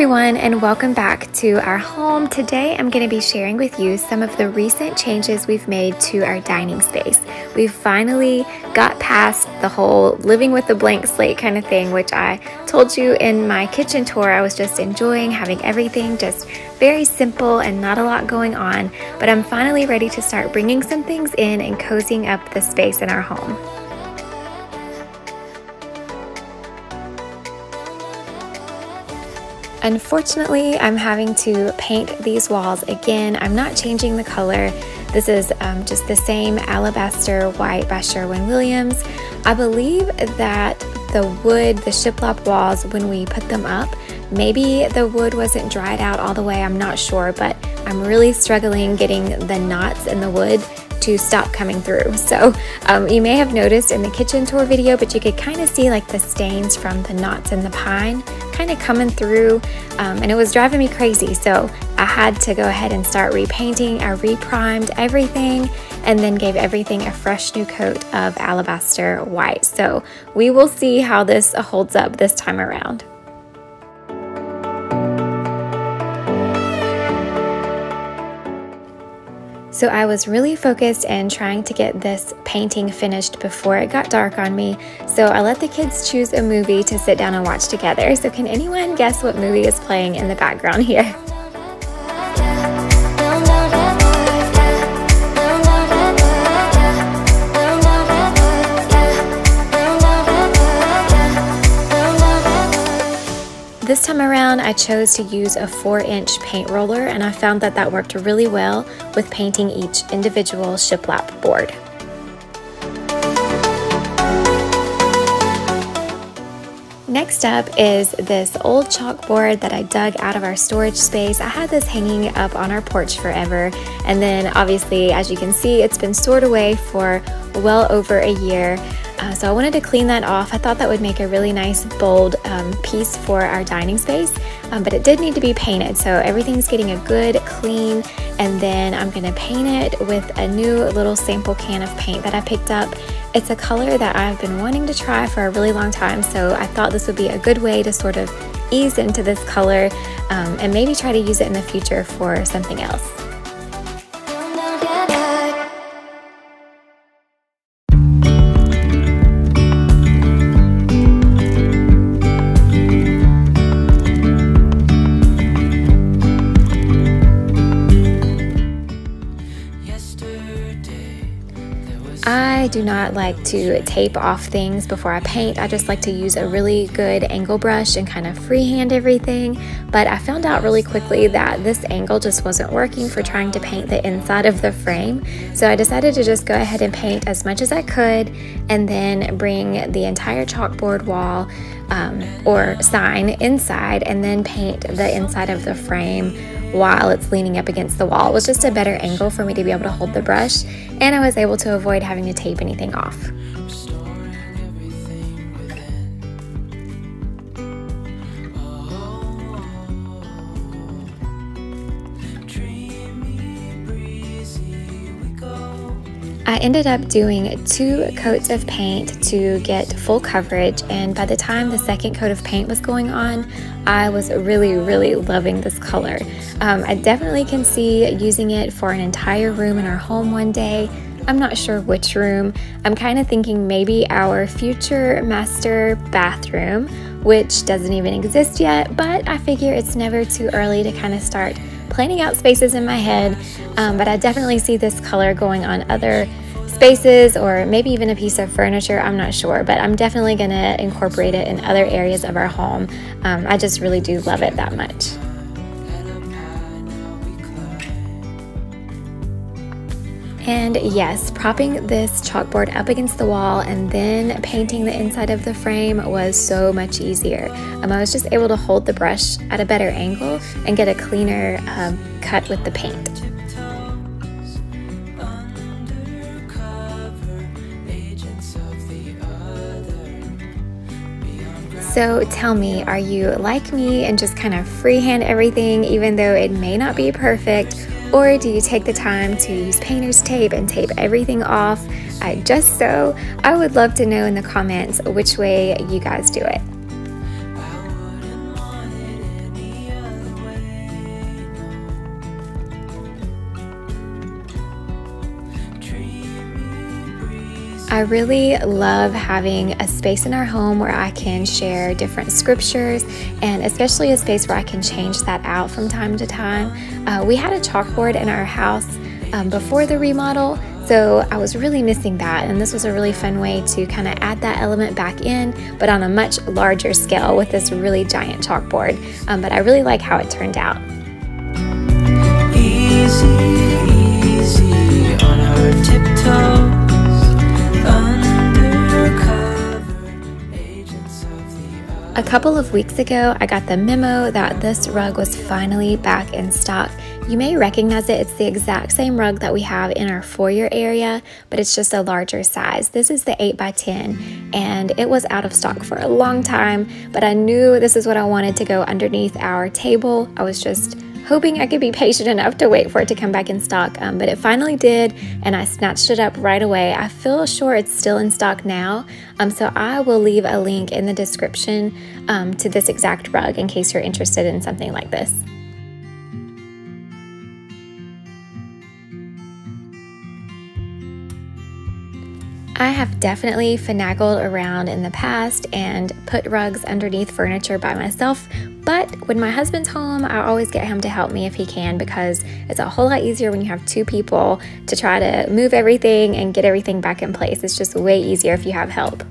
everyone, and welcome back to our home. Today I'm going to be sharing with you some of the recent changes we've made to our dining space. We've finally got past the whole living with a blank slate kind of thing, which I told you in my kitchen tour. I was just enjoying having everything just very simple and not a lot going on, but I'm finally ready to start bringing some things in and cozying up the space in our home. Unfortunately, I'm having to paint these walls again. I'm not changing the color. This is just the same alabaster white by Sherwin-Williams. I believe that the wood, the shiplap walls, when we put them up, maybe the wood wasn't dried out all the way, I'm not sure, but I'm really struggling getting the knots in the wood to stop coming through. So you may have noticed in the kitchen tour video, but you could kind of see like the stains from the knots in the pine kind of coming through, and it was driving me crazy. So I had to go ahead and start repainting. I reprimed everything and then gave everything a fresh new coat of alabaster white. So we will see how this holds up this time around. So I was really focused and trying to get this painting finished before it got dark on me. So I let the kids choose a movie to sit down and watch together. So can anyone guess what movie is playing in the background here? This time around, I chose to use a 4-inch paint roller, and I found that that worked really well with painting each individual shiplap board. Next up is this old chalkboard that I dug out of our storage space. I had this hanging up on our porch forever, and then obviously, as you can see, it's been stored away for well over a year. So I wanted to clean that off. I thought that would make a really nice bold piece for our dining space, but it did need to be painted. So everything's getting a good clean, and then I'm gonna paint it with a new little sample can of paint that I picked up. It's a color that I've been wanting to try for a really long time, so I thought this would be a good way to sort of ease into this color and maybe try to use it in the future for something else. I do not like to tape off things before I paint. I just like to use a really good angle brush and kind of freehand everything. But I found out really quickly that this angle just wasn't working for trying to paint the inside of the frame. So I decided to just go ahead and paint as much as I could and then bring the entire chalkboard wall or sign inside and then paint the inside of the frame while it's leaning up against the wall. It was just a better angle for me to be able to hold the brush, and I was able to avoid having to tape anything off. I ended up doing 2 coats of paint to get full coverage, and by the time the second coat of paint was going on, I was really loving this color. I definitely can see using it for an entire room in our home one day. I'm not sure which room. I'm kind of thinking maybe our future master bathroom, which doesn't even exist yet, but I figure it's never too early to kind of start planning out spaces in my head. But I definitely see this color going on other spaces or maybe even a piece of furniture. I'm not sure, but I'm definitely going to incorporate it in other areas of our home. I just really do love it that much. And yes, propping this chalkboard up against the wall and then painting the inside of the frame was so much easier. I was just able to hold the brush at a better angle and get a cleaner cut with the paint. So tell me, are you like me and just kind of freehand everything even though it may not be perfect? Or do you take the time to use painter's tape and tape everything off just so? I would love to know in the comments which way you guys do it. I really love having a space in our home where I can share different scriptures, and especially a space where I can change that out from time to time. We had a chalkboard in our house before the remodel, so I was really missing that, and this was a really fun way to kind of add that element back in, but on a much larger scale with this really giant chalkboard. But I really like how it turned out. Easy, easy on our tiptoes. A couple of weeks ago, I got the memo that this rug was finally back in stock. You may recognize it. It's the exact same rug that we have in our foyer area, but it's just a larger size. This is the 8x10, and it was out of stock for a long time, but I knew this is what I wanted to go underneath our table. I was just hoping I could be patient enough to wait for it to come back in stock, but it finally did, and I snatched it up right away. I feel sure it's still in stock now, so I will leave a link in the description to this exact rug in case you're interested in something like this. I have definitely finagled around in the past and put rugs underneath furniture by myself, but when my husband's home, I always get him to help me if he can, because it's a whole lot easier when you have two people to try to move everything and get everything back in place. It's just way easier if you have help.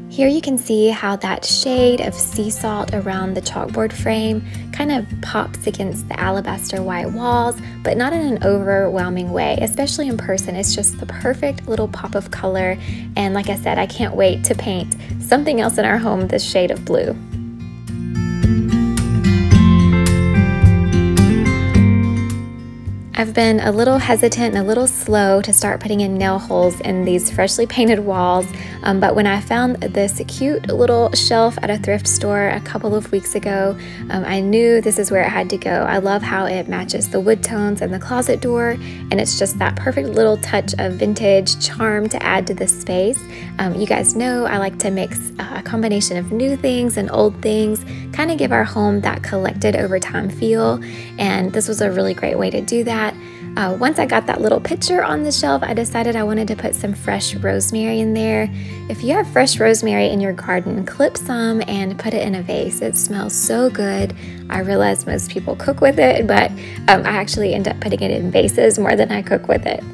Here you can see how that shade of sea salt around the chalkboard frame kind of pops against the alabaster white walls, but not in an overwhelming way, especially in person. It's just the perfect little pop of color, and like I said, I can't wait to paint something else in our home this shade of blue. I've been a little hesitant and a little slow to start putting in nail holes in these freshly painted walls, but when I found this cute little shelf at a thrift store a couple of weeks ago, I knew this is where it had to go. I love how it matches the wood tones and the closet door, and it's just that perfect little touch of vintage charm to add to this space. You guys know I like to mix a combination of new things and old things, kind of give our home that collected over time feel, and this was a really great way to do that. Once I got that little picture on the shelf, I decided I wanted to put some fresh rosemary in there. If you have fresh rosemary in your garden, clip some and put it in a vase. It smells so good. I realize most people cook with it, but I actually end up putting it in vases more than I cook with it.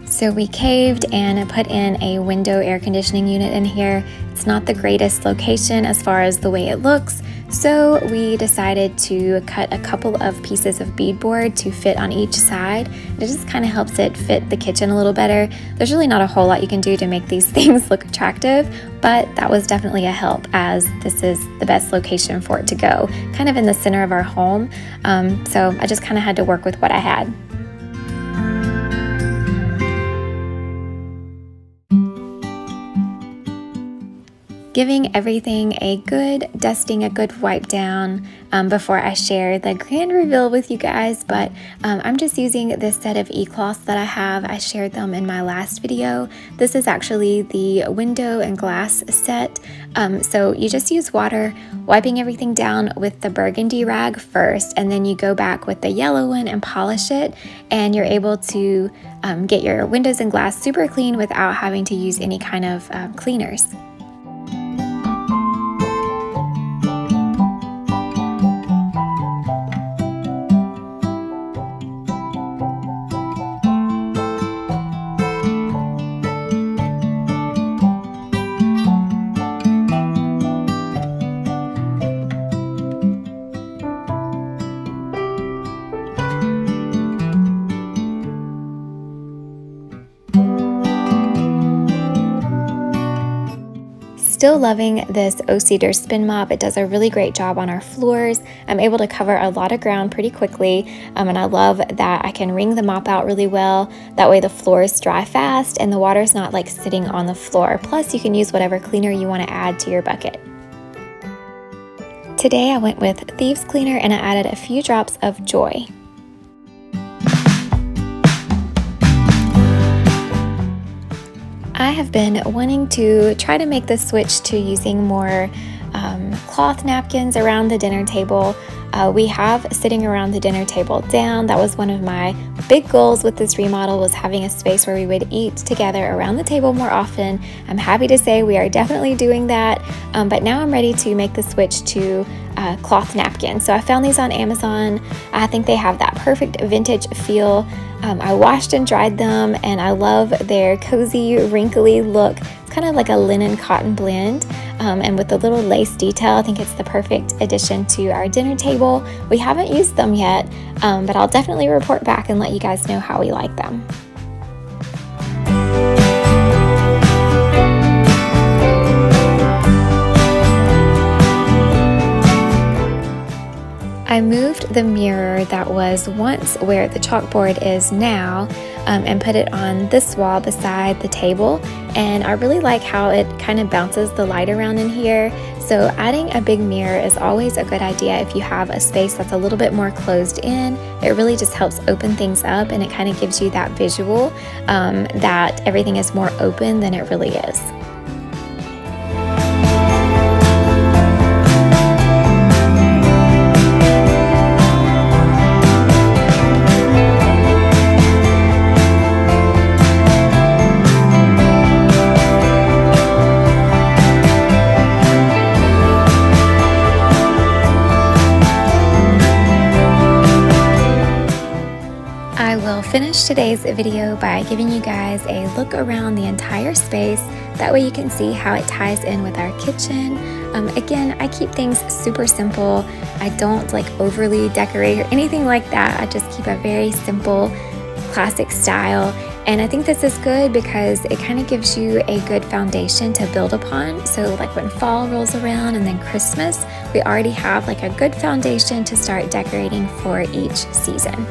So we caved and put in a window air conditioning unit in here. It's not the greatest location as far as the way it looks, so we decided to cut a couple of pieces of beadboard to fit on each side. It just kind of helps it fit the kitchen a little better. There's really not a whole lot you can do to make these things look attractive, but that was definitely a help, as this is the best location for it to go, kind of in the center of our home. So I just kind of had to work with what I had. Giving everything a good dusting, a good wipe down before I share the grand reveal with you guys, but I'm just using this set of e-cloths that I have. I shared them in my last video. This is actually the window and glass set. So you just use water, wiping everything down with the burgundy rag first, and then you go back with the yellow one and polish it, and you're able to get your windows and glass super clean without having to use any kind of cleaners. still loving this O-Cedar spin mop. It does a really great job on our floors. I'm able to cover a lot of ground pretty quickly, and I love that I can wring the mop out really well. That way the floors dry fast and the water's not like sitting on the floor. Plus you can use whatever cleaner you want to add to your bucket. Today I went with Thieves Cleaner and I added a few drops of Joy. I have been wanting to try to make the switch to using more cloth napkins around the dinner table. We have sitting around the dinner table down. That was one of my big goals with this remodel, was having a space where we would eat together around the table more often. I'm happy to say we are definitely doing that, but now I'm ready to make the switch to cloth napkins. So I found these on Amazon. I think they have that perfect vintage feel. I washed and dried them and I love their cozy, wrinkly look. It's kind of like a linen cotton blend, and with the little lace detail, I think it's the perfect addition to our dinner table. We haven't used them yet, but I'll definitely report back and let you guys know how we like them. I moved the mirror that was once where the chalkboard is now and put it on this wall beside the table, and I really like how it kind of bounces the light around in here. So adding a big mirror is always a good idea if you have a space that's a little bit more closed in. It really just helps open things up and it kind of gives you that visual that everything is more open than it really is. Finish today's video by giving you guys a look around the entire space. That way you can see how it ties in with our kitchen. Again, I keep things super simple. I don't like overly decorate or anything like that. I just keep a very simple, classic style. And I think this is good because it kind of gives you a good foundation to build upon. So like when fall rolls around and then Christmas, we already have like a good foundation to start decorating for each season.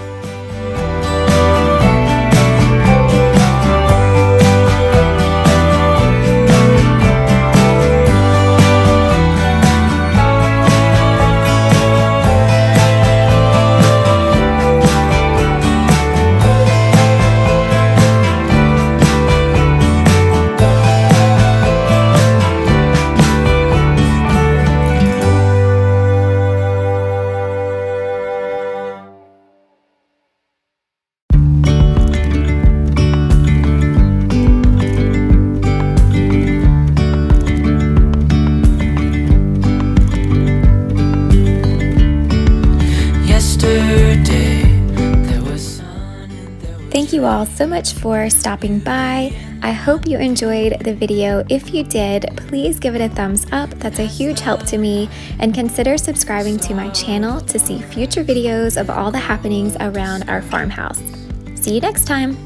Thank you all so much for stopping by. I hope you enjoyed the video. If you did, please give it a thumbs up. That's a huge help to me, and consider subscribing to my channel to see future videos of all the happenings around our farmhouse. See you next time.